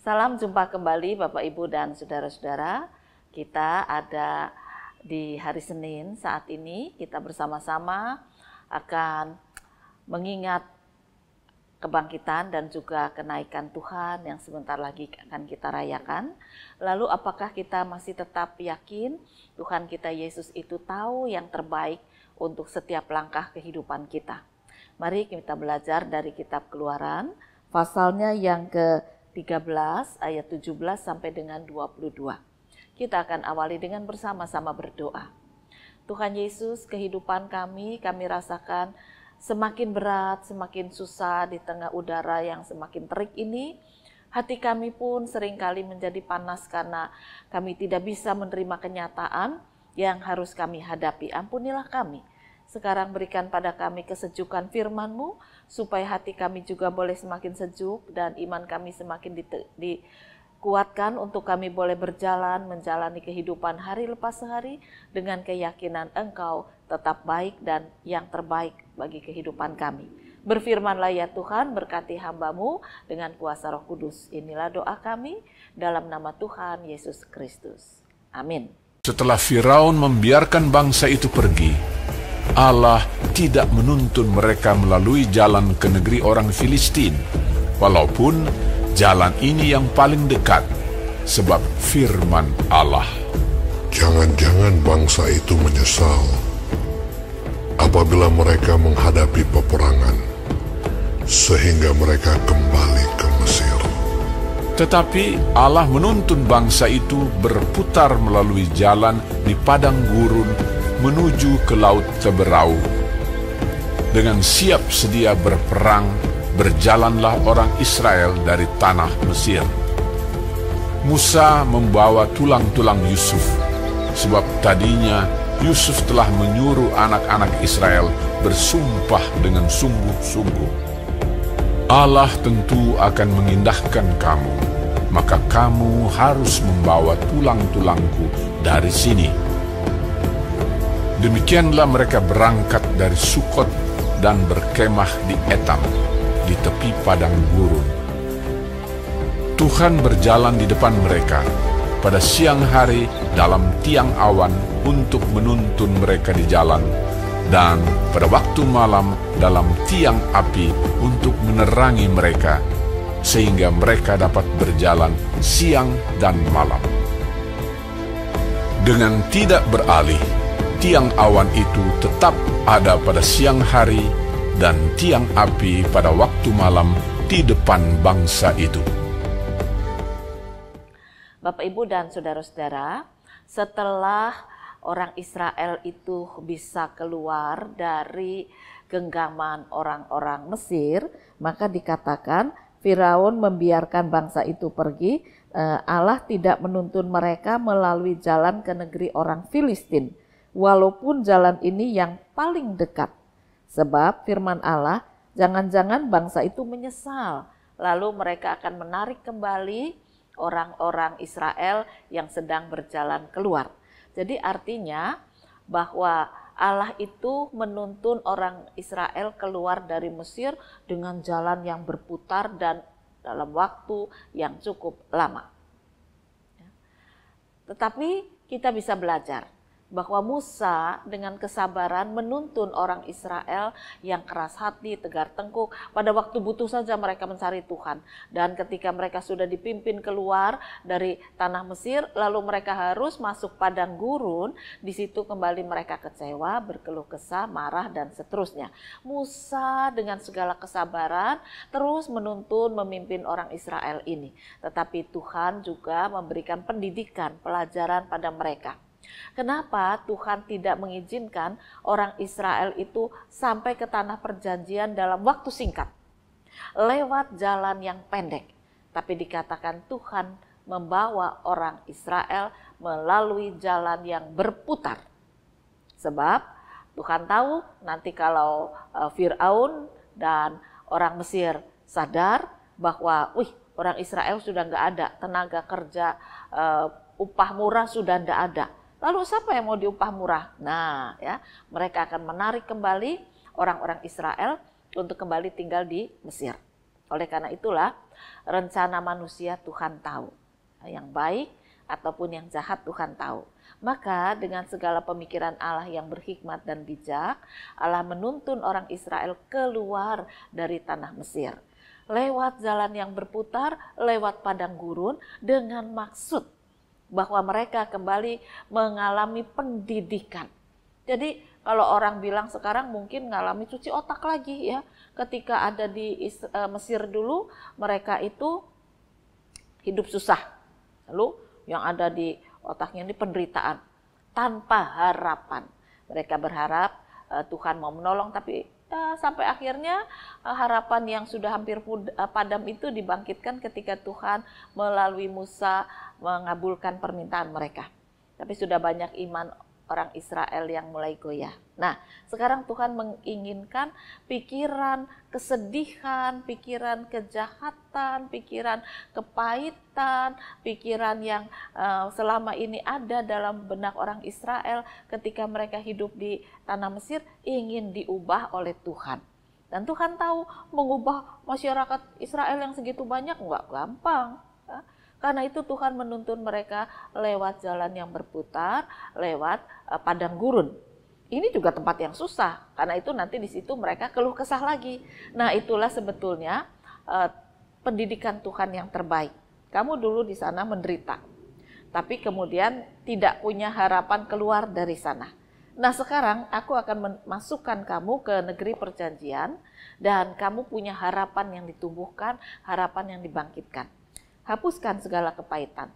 Salam jumpa kembali Bapak Ibu dan saudara-saudara. Kita ada di hari Senin saat ini, kita bersama-sama akan mengingat kebangkitan dan juga kenaikan Tuhan yang sebentar lagi akan kita rayakan. Lalu apakah kita masih tetap yakin Tuhan kita Yesus itu tahu yang terbaik untuk setiap langkah kehidupan kita? Mari kita belajar dari kitab Keluaran, pasalnya yang ke-13 ayat 17 sampai dengan 22. Kita akan awali dengan bersama-sama berdoa. Tuhan Yesus, kehidupan kami rasakan semakin berat, semakin susah di tengah udara yang semakin terik ini. Hati kami pun seringkali menjadi panas karena kami tidak bisa menerima kenyataan yang harus kami hadapi. Ampunilah kami. Sekarang berikan pada kami kesejukan firman-Mu, supaya hati kami juga boleh semakin sejuk dan iman kami semakin dikuatkan untuk kami boleh berjalan, menjalani kehidupan hari lepas hari dengan keyakinan Engkau tetap baik dan yang terbaik bagi kehidupan kami. Berfirmanlah ya Tuhan, berkati hamba-Mu dengan kuasa Roh Kudus. Inilah doa kami dalam nama Tuhan Yesus Kristus. Amin. Setelah Firaun membiarkan bangsa itu pergi, Allah tidak menuntun mereka melalui jalan ke negeri orang Filistin, walaupun jalan ini yang paling dekat, sebab firman Allah. Jangan-jangan bangsa itu menyesal apabila mereka menghadapi peperangan, sehingga mereka kembali ke Mesir. Tetapi Allah menuntun bangsa itu berputar melalui jalan di padang gurun menuju ke Laut Teberau. Dengan siap sedia berperang, berjalanlah orang Israel dari tanah Mesir. Musa membawa tulang-tulang Yusuf, sebab tadinya Yusuf telah menyuruh anak-anak Israel bersumpah dengan sungguh-sungguh. Allah tentu akan mengindahkan kamu, maka kamu harus membawa tulang-tulangku dari sini. Demikianlah mereka berangkat dari Sukot dan berkemah di Etam, di tepi padang gurun. Tuhan berjalan di depan mereka pada siang hari dalam tiang awan untuk menuntun mereka di jalan, dan pada waktu malam dalam tiang api untuk menerangi mereka, sehingga mereka dapat berjalan siang dan malam. Dengan tidak beralih, tiang awan itu tetap ada pada siang hari dan tiang api pada waktu malam di depan bangsa itu. Bapak, Ibu, dan saudara-saudara, setelah orang Israel itu bisa keluar dari genggaman orang-orang Mesir, maka dikatakan Firaun membiarkan bangsa itu pergi. Allah tidak menuntun mereka melalui jalan ke negeri orang Filistin, walaupun jalan ini yang paling dekat. Sebab firman Allah, jangan-jangan bangsa itu menyesal, lalu mereka akan menarik kembali orang-orang Israel yang sedang berjalan keluar. Jadi artinya bahwa Allah itu menuntun orang Israel keluar dari Mesir dengan jalan yang berputar dan dalam waktu yang cukup lama. Tetapi kita bisa belajar bahwa Musa dengan kesabaran menuntun orang Israel yang keras hati, tegar tengkuk. Pada waktu butuh saja mereka mencari Tuhan. Dan ketika mereka sudah dipimpin keluar dari tanah Mesir, lalu mereka harus masuk padang gurun. Di situ kembali mereka kecewa, berkeluh kesah, marah, dan seterusnya. Musa dengan segala kesabaran terus menuntun, memimpin orang Israel ini. Tetapi Tuhan juga memberikan pendidikan, pelajaran pada mereka. Kenapa Tuhan tidak mengizinkan orang Israel itu sampai ke tanah perjanjian dalam waktu singkat, lewat jalan yang pendek? Tapi dikatakan Tuhan membawa orang Israel melalui jalan yang berputar. Sebab Tuhan tahu nanti kalau Firaun dan orang Mesir sadar bahwa orang Israel sudah nggak ada, tenaga kerja upah murah sudah nggak ada. Lalu siapa yang mau diupah murah? Nah, ya, mereka akan menarik kembali orang-orang Israel untuk kembali tinggal di Mesir. Oleh karena itulah rencana manusia Tuhan tahu. Yang baik ataupun yang jahat Tuhan tahu. Maka dengan segala pemikiran Allah yang berhikmat dan bijak, Allah menuntun orang Israel keluar dari tanah Mesir. Lewat jalan yang berputar, lewat padang gurun dengan maksud bahwa mereka kembali mengalami pendidikan. Jadi kalau orang bilang sekarang mungkin mengalami cuci otak lagi ya. Ketika ada di Mesir dulu, mereka itu hidup susah. Lalu yang ada di otaknya ini penderitaan tanpa harapan. Mereka berharap Tuhan mau menolong, tapi sampai akhirnya harapan yang sudah hampir padam itu dibangkitkan ketika Tuhan melalui Musa mengabulkan permintaan mereka. Tapi sudah banyak iman orang Israel yang mulai goyah. Nah, sekarang Tuhan menginginkan pikiran kesedihan, pikiran kejahatan, pikiran kepahitan, pikiran yang selama ini ada dalam benak orang Israel ketika mereka hidup di tanah Mesir ingin diubah oleh Tuhan. Dan Tuhan tahu mengubah masyarakat Israel yang segitu banyak nggak gampang. Karena itu Tuhan menuntun mereka lewat jalan yang berputar, lewat padang gurun. Ini juga tempat yang susah, karena itu nanti di situ mereka keluh kesah lagi. Nah, itulah sebetulnya pendidikan Tuhan yang terbaik. Kamu dulu di sana menderita, tapi kemudian tidak punya harapan keluar dari sana. Nah, sekarang aku akan memasukkan kamu ke negeri perjanjian dan kamu punya harapan yang ditumbuhkan, harapan yang dibangkitkan. Hapuskan segala kepahitan.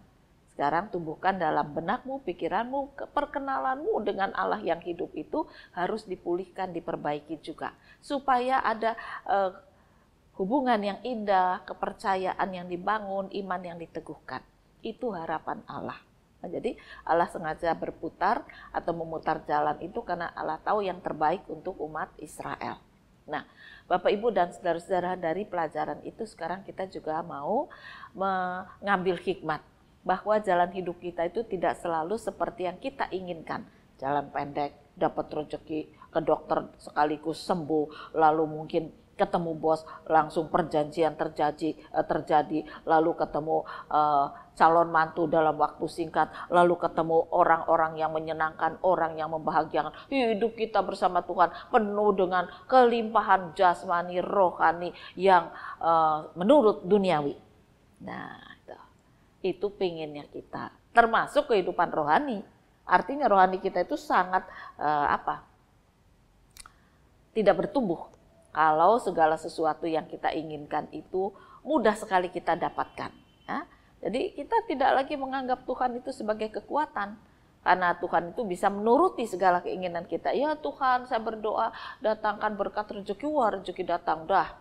Sekarang tumbuhkan dalam benakmu, pikiranmu, perkenalanmu dengan Allah yang hidup itu harus dipulihkan, diperbaiki juga. Supaya ada hubungan yang indah, kepercayaan yang dibangun, iman yang diteguhkan. Itu harapan Allah. Nah, jadi Allah sengaja berputar atau memutar jalan itu karena Allah tahu yang terbaik untuk umat Israel. Nah, Bapak Ibu dan saudara-saudara, dari pelajaran itu sekarang kita juga mau mengambil hikmat bahwa jalan hidup kita itu tidak selalu seperti yang kita inginkan. Jalan pendek, dapat rezeki, ke dokter sekaligus sembuh, lalu mungkin ketemu bos, langsung perjanjian terjadi, lalu ketemu calon mantu dalam waktu singkat, lalu ketemu orang-orang yang menyenangkan, orang yang membahagiakan. Hidup kita bersama Tuhan penuh dengan kelimpahan jasmani, rohani yang menurut duniawi. Nah, itu pinginnya kita, termasuk kehidupan rohani. Artinya rohani kita itu sangat tidak bertumbuh kalau segala sesuatu yang kita inginkan itu mudah sekali kita dapatkan. Ya. Jadi kita tidak lagi menganggap Tuhan itu sebagai kekuatan. Karena Tuhan itu bisa menuruti segala keinginan kita. Ya Tuhan, saya berdoa datangkan berkat rezeki, rezeki datang. Dah,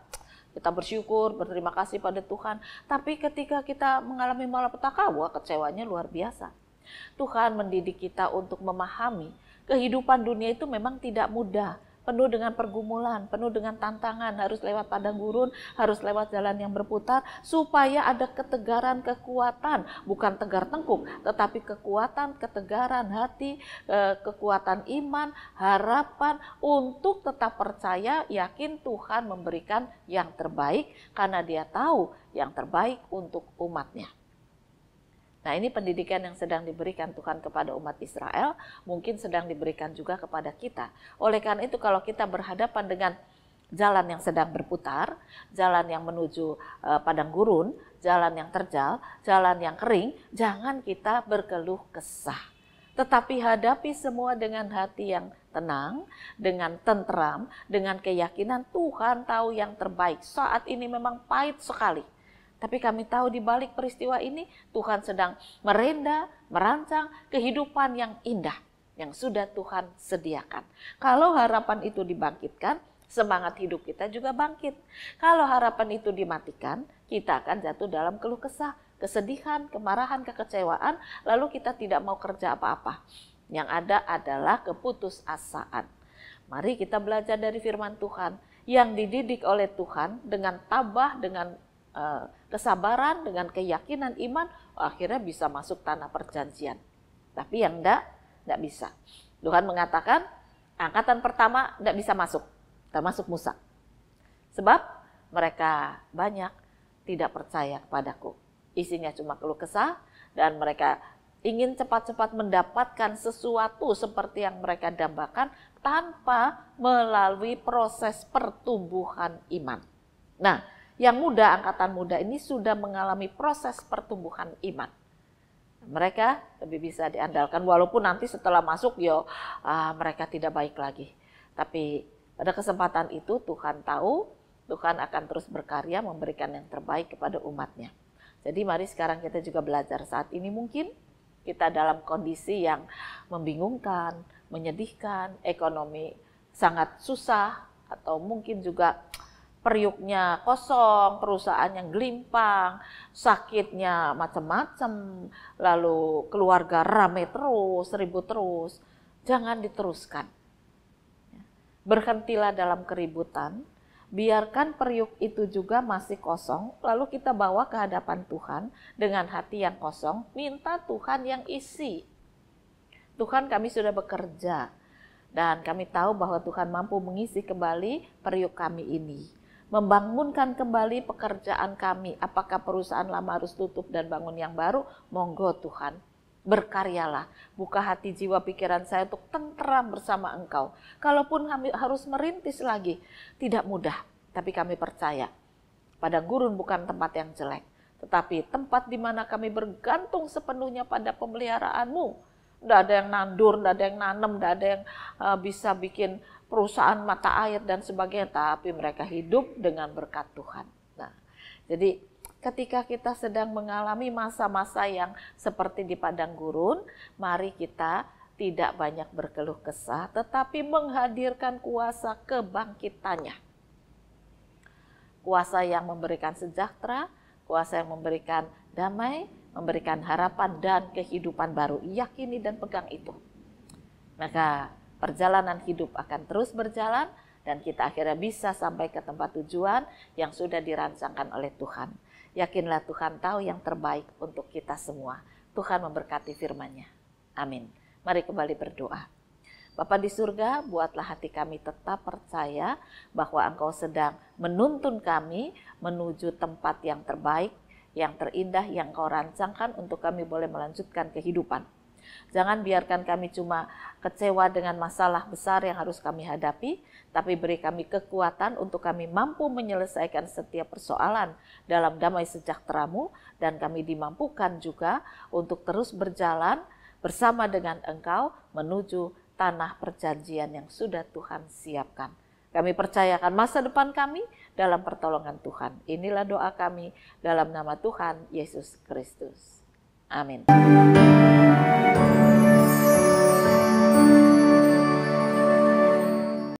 kita bersyukur, berterima kasih pada Tuhan. Tapi ketika kita mengalami malapetaka, kecewanya luar biasa. Tuhan mendidik kita untuk memahami kehidupan dunia itu memang tidak mudah. Penuh dengan pergumulan, penuh dengan tantangan, harus lewat padang gurun, harus lewat jalan yang berputar, supaya ada ketegaran, kekuatan, bukan tegar tengkuk, tetapi kekuatan, ketegaran hati, kekuatan iman, harapan, untuk tetap percaya, yakin Tuhan memberikan yang terbaik, karena Dia tahu yang terbaik untuk umatnya. Nah, ini pendidikan yang sedang diberikan Tuhan kepada umat Israel, mungkin sedang diberikan juga kepada kita. Oleh karena itu, kalau kita berhadapan dengan jalan yang sedang berputar, jalan yang menuju padang gurun, jalan yang terjal, jalan yang kering, jangan kita berkeluh kesah. Tetapi hadapi semua dengan hati yang tenang, dengan tentram, dengan keyakinan Tuhan tahu yang terbaik. Saat ini memang pahit sekali. Tapi kami tahu di balik peristiwa ini Tuhan sedang merancang kehidupan yang indah yang sudah Tuhan sediakan. Kalau harapan itu dibangkitkan, semangat hidup kita juga bangkit. Kalau harapan itu dimatikan, kita akan jatuh dalam keluh kesah, kesedihan, kemarahan, kekecewaan, lalu kita tidak mau kerja apa-apa. Yang ada adalah keputusasaan. Mari kita belajar dari firman Tuhan yang dididik oleh Tuhan dengan tabah, dengan kesabaran, dengan keyakinan iman, akhirnya bisa masuk tanah perjanjian. Tapi yang enggak bisa. Tuhan mengatakan angkatan pertama enggak bisa masuk, termasuk Musa. Sebab mereka banyak tidak percaya kepadaku. Isinya cuma keluh kesah dan mereka ingin cepat-cepat mendapatkan sesuatu seperti yang mereka dambakan tanpa melalui proses pertumbuhan iman. Nah, yang muda, angkatan muda ini sudah mengalami proses pertumbuhan iman. Mereka lebih bisa diandalkan walaupun nanti setelah masuk mereka tidak baik lagi. Tapi pada kesempatan itu Tuhan tahu, Tuhan akan terus berkarya memberikan yang terbaik kepada umatnya. Jadi mari sekarang kita juga belajar. Saat ini mungkin kita dalam kondisi yang membingungkan, menyedihkan, ekonomi sangat susah, atau mungkin juga periuknya kosong, perusahaan yang gelimpang, sakitnya macam-macam, lalu keluarga rame terus, ribut terus. Jangan diteruskan. Berhentilah dalam keributan, biarkan periuk itu juga masih kosong, lalu kita bawa ke hadapan Tuhan dengan hati yang kosong, minta Tuhan yang isi. Tuhan, kami sudah bekerja, dan kami tahu bahwa Tuhan mampu mengisi kembali periuk kami ini. Membangunkan kembali pekerjaan kami, apakah perusahaan lama harus tutup dan bangun yang baru, monggo Tuhan. Berkaryalah, buka hati jiwa pikiran saya untuk tenteram bersama Engkau. Kalaupun kami harus merintis lagi, tidak mudah, tapi kami percaya pada gurun bukan tempat yang jelek, tetapi tempat di mana kami bergantung sepenuhnya pada pemeliharaanmu. Tidak ada yang nandur, tidak ada yang nanam, tidak ada yang bisa bikin perusahaan mata air dan sebagainya, tapi mereka hidup dengan berkat Tuhan. Nah, jadi ketika kita sedang mengalami masa-masa yang seperti di padang gurun, mari kita tidak banyak berkeluh kesah, tetapi menghadirkan kuasa kebangkitannya. Kuasa yang memberikan sejahtera, kuasa yang memberikan damai, memberikan harapan dan kehidupan baru. Yakini dan pegang itu. Maka perjalanan hidup akan terus berjalan dan kita akhirnya bisa sampai ke tempat tujuan yang sudah dirancangkan oleh Tuhan. Yakinlah Tuhan tahu yang terbaik untuk kita semua. Tuhan memberkati firman-Nya. Amin. Mari kembali berdoa. Bapa di surga, buatlah hati kami tetap percaya bahwa Engkau sedang menuntun kami menuju tempat yang terbaik, yang terindah, yang Engkau rancangkan untuk kami boleh melanjutkan kehidupan. Jangan biarkan kami cuma kecewa dengan masalah besar yang harus kami hadapi, tapi beri kami kekuatan untuk kami mampu menyelesaikan setiap persoalan dalam damai sejahtera-Mu, dan kami dimampukan juga untuk terus berjalan bersama dengan Engkau menuju tanah perjanjian yang sudah Tuhan siapkan. Kami percayakan masa depan kami dalam pertolongan Tuhan. Inilah doa kami dalam nama Tuhan Yesus Kristus. Amin.